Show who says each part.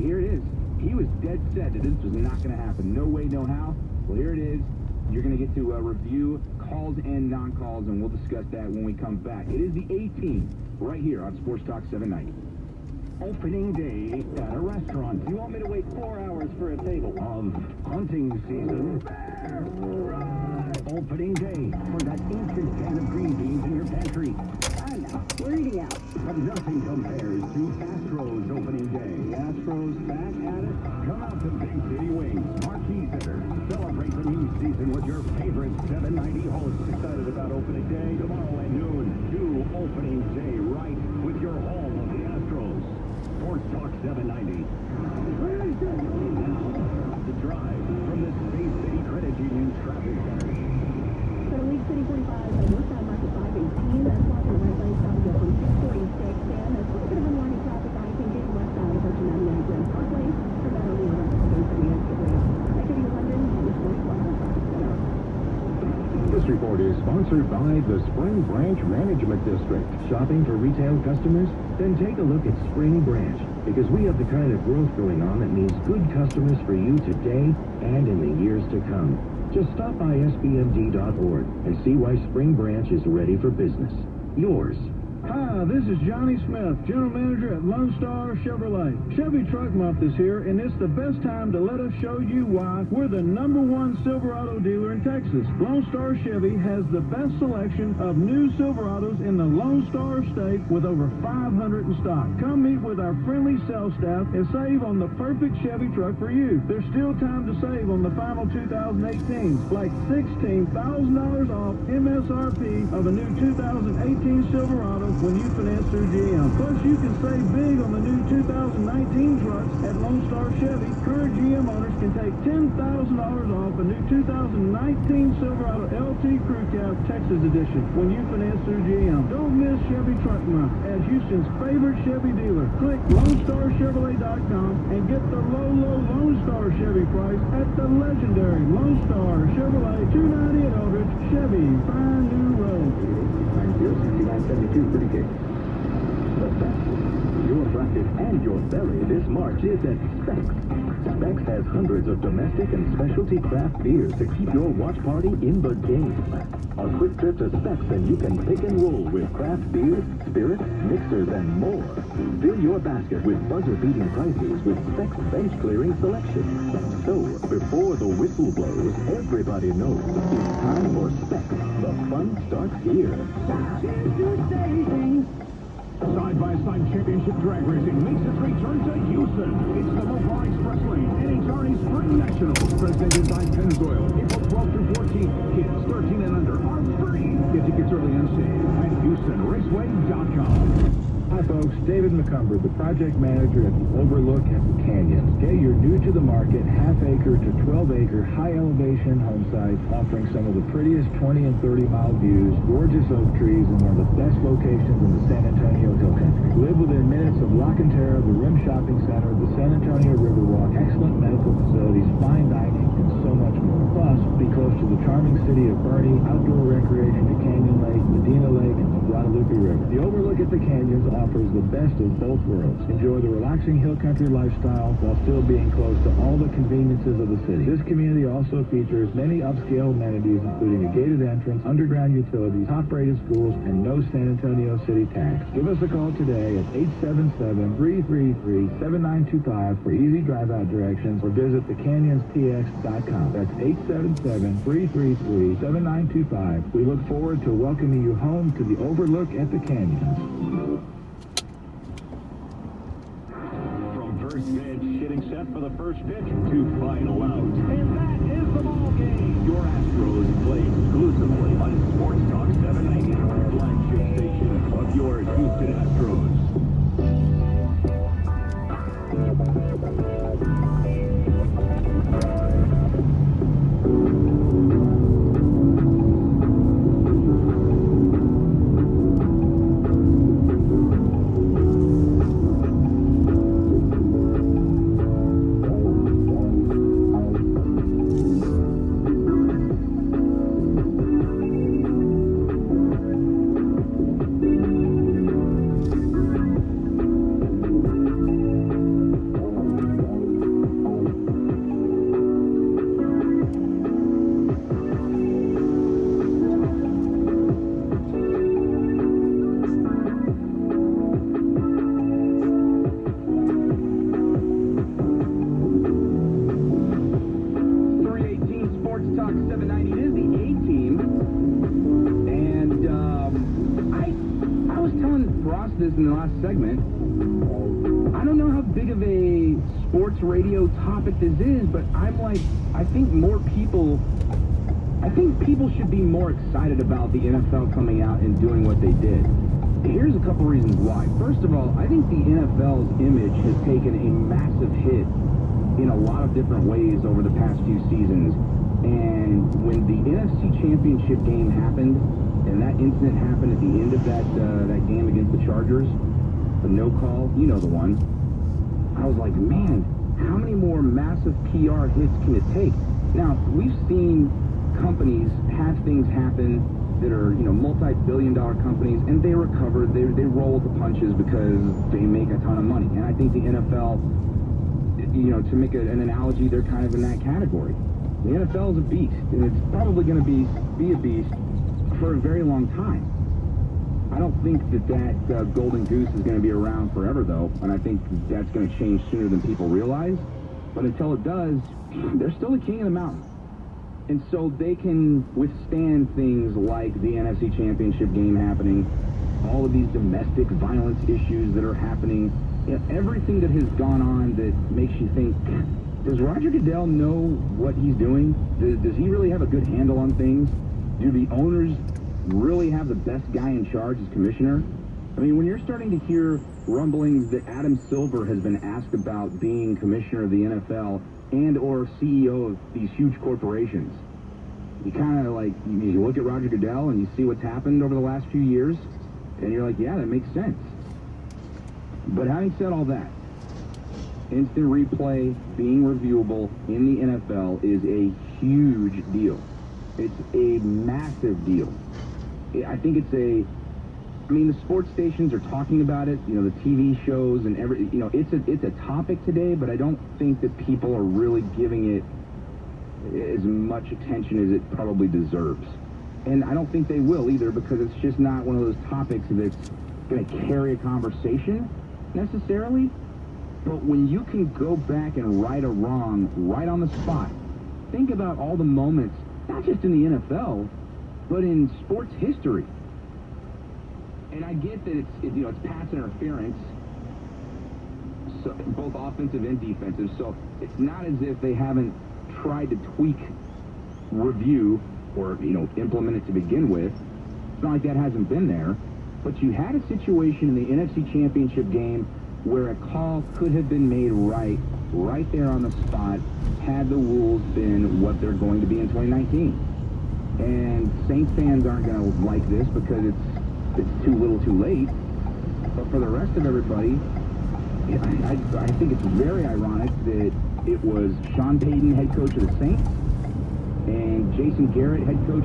Speaker 1: Here it is. He was dead set that this was not going to happen. No way, no how. Well, here it is. You're going to get to review calls and non-calls, and we'll discuss that when we come back. It is the 18th, right here on Sports Talk 790.
Speaker 2: Opening day at a restaurant.
Speaker 3: You want me to wait 4 hours for a table?
Speaker 2: Of hunting season. Opening day for that instant can of green beans in your pantry.
Speaker 3: And now, we're eating out.
Speaker 2: But nothing compares to Castro's opening day.
Speaker 3: Castro's back at it.
Speaker 2: Come out to Big City Wings, Marquee Center. Celebrate the new season with your favorite 790 hosts.
Speaker 3: Excited about opening day.
Speaker 2: Tomorrow at noon, do opening day right with your home of the Astros. Sports Talk 790. Now, the drive from the Space City Credit Union Traffic Center.
Speaker 4: So League City 45, northbound market 518, that's blocking the right lane south of from 646, and there's a little bit of unwinding traffic on King westbound approaching 99 Grand Parkway, for that only around the Space City exit. Activity London, which was
Speaker 5: This report is sponsored by the Spring Branch Management District. Shopping for retail customers? Then take a look at Spring Branch, because we have the kind of growth going on that means good customers for you today and in the years to come. Just stop by sbmd.org and see why Spring Branch is ready for business. Yours.
Speaker 6: Hi, this is Johnny Smith, General Manager at Lone Star Chevrolet. Chevy Truck Month is here, and it's the best time to let us show you why we're the #1 Silverado dealer in Texas. Lone Star Chevy has the best selection of new Silverados in the Lone Star State with over 500 in stock. Come meet with our friendly sales staff and save on the perfect Chevy truck for you. There's still time to save on the final 2018s, like $16,000 off MSRP of a new 2018 Silverado when you finance through GM. Plus, you can save big on the new 2019 trucks at Lone Star Chevy. Current GM owners can take $10,000 off a new 2019 Silverado LT Crew Cab Texas Edition when you finance through GM. Don't miss Chevy Truck Month as Houston's favorite Chevy dealer. Click LoneStarChevrolet.com and get the low Lone Star Chevy price at the legendary Lone Star Chevrolet 290 at Eldridge Chevy Fine New Road.
Speaker 2: 6972 pretty good. The best for your bracket and your belly this March is at Specs. Specs has hundreds of domestic and specialty craft beers to keep your watch party in the game. A quick trip to Specs and you can pick and roll with craft beers, spirits, mixers, and more. Fill your basket with buzzer-beating prices with Specs bench-clearing selection. So, before the whistle blows, everybody knows it's time for Specs. The fun starts here.
Speaker 1: Side-by-side championship drag racing makes its return to Houston. It's the Mopar Express Lane NHRA Spring Nationals, presented by Pennzoil. April 12th through 14th. Kids 13 and under are free. Get tickets early and save at HoustonRaceway.com.
Speaker 5: Hi folks, David McCumber, the project manager at the Overlook at the Canyons. Okay, you're new to the market, half-acre to 12-acre high-elevation home site offering some of the prettiest 20 and 30-mile views, gorgeous oak trees, and one of the best locations in the San Antonio Hill Country. Live within minutes of La Cantera, the Rim Shopping Center, the San Antonio Riverwalk, excellent medical facilities, fine dining, and so much more. Plus, be close to the charming city of Bernie, outdoor recreation at Canyon Lake, Medina Lake, and the Guadalupe River. The Overlook at the Canyons offers the best of both worlds. Enjoy the relaxing hill country lifestyle while still being close to all the conveniences of the city. This community also features many upscale amenities, including a gated entrance, underground utilities, top-rated schools, and no San Antonio city tax. Give us a call today at 877-333-7925 for easy drive-out directions, or visit thecanyonstx.com. That's 877-333-7925. We look forward to welcoming you home to the Overlook at the Canyons.
Speaker 2: From first pitch, getting set for the first pitch to final out. And that is the ball game. Your Astros play exclusively on Sports Talk 790, flagship station of your Houston Astros.
Speaker 7: this in the last segment. I don't know how big of a sports radio topic this is, but I'm like, I think people should be more excited about the NFL coming out and doing what they did. Here's a couple reasons why. First of all, I think the NFL's image has taken a massive hit in a lot of different ways over the past few seasons. And when the NFC Championship game happened, and that incident happened at the end of that game against the Chargers, the no call, you know the one, I was like, man, how many more massive PR hits can it take? Now, we've seen companies have things happen that are, multi-billion-dollar companies, and they recover, they roll with the punches because they make a ton of money. And I think the NFL, to make an analogy, they're kind of in that category. The NFL is a beast, and it's probably going to be a beast for a very long time. I don't think that golden goose is going to be around forever, though, and I think that's going to change sooner than people realize. But until it does, they're still the king of the mountain. And so they can withstand things like the NFC Championship game happening, all of these domestic violence issues that are happening, everything that has gone on that makes you think, does Roger Goodell know what he's doing? Does he really have a good handle on things? Do the owners really have the best guy in charge as commissioner? I mean, when you're starting to hear rumblings that Adam Silver has been asked about being commissioner of the NFL and or CEO of these huge corporations, you kind of like, you look at Roger Goodell and you see what's happened over the last few years, and you're like, yeah, that makes sense. But having said all that, instant replay being reviewable in the NFL is a huge deal. It's a massive deal. I think the sports stations are talking about it, the TV shows and it's a topic today, but I don't think that people are really giving it as much attention as it probably deserves. And I don't think they will either, because it's just not one of those topics that's going to carry a conversation necessarily. But when you can go back and right a wrong right on the spot, think about all the moments, not just in the NFL, but in sports history. And I get that it's pass interference, so both offensive and defensive. So it's not as if they haven't tried to tweak review or implement it to begin with. It's not like that hasn't been there. But you had a situation in the NFC Championship game where a call could have been made right there on the spot, had the rules been what they're going to be in 2019. And Saints fans aren't going to like this because it's too little too late. But for the rest of everybody, I think it's very ironic that it was Sean Payton, head coach of the Saints, and Jason Garrett, head coach